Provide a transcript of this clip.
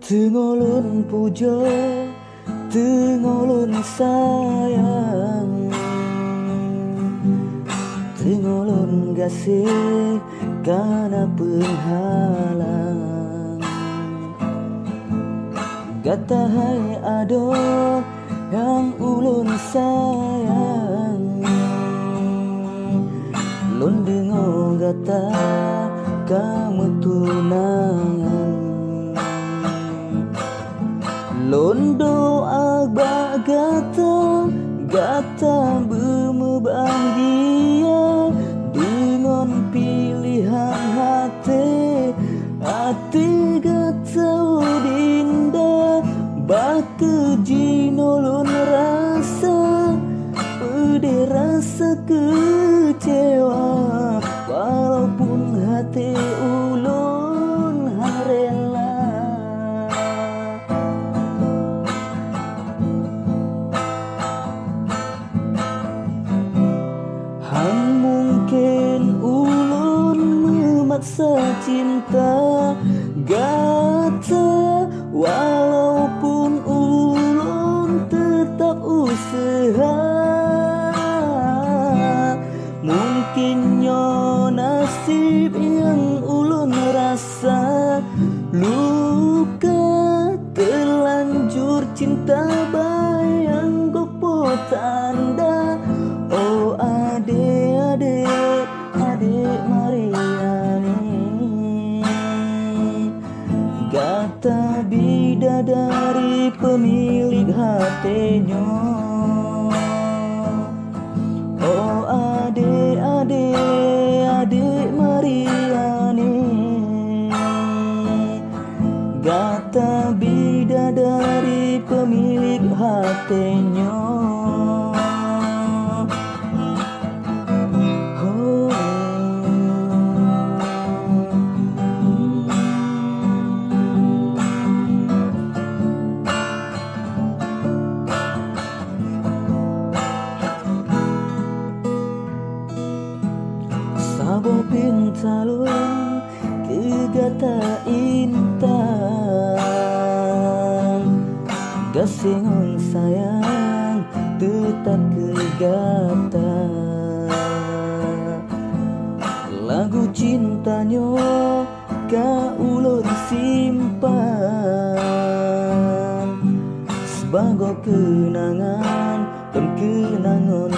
Tengolun puja, tengolun sayang, tengolun gasih kana penghalang. Gatahai ado yang ulun sayang, lun dengo gata kamu tunangan. Lun doa bak gata, gata berbahagia dengan pilihan hati, hati gata dinda. Baka jinolon rasa, pede rasa kecewa, walaupun hati ulun harela. Mungkin ulun memaksa cinta gata, walaupun ulun tetap usaha. Mungkinnya nasib yang ulun rasa, luka terlanjur cinta bayang gopo tanda. Oh adik-adik, adik Mariani, gata bidadari pemilik hatinya. Oh adik-adik, adik Mariani, gata bidadari pemilik hatinya. Sabo pintalun ke gata intan, gasingon sayang tetap ke gata. Lagu cintanya ka ulun simpan sebagai kenangan dan kenangan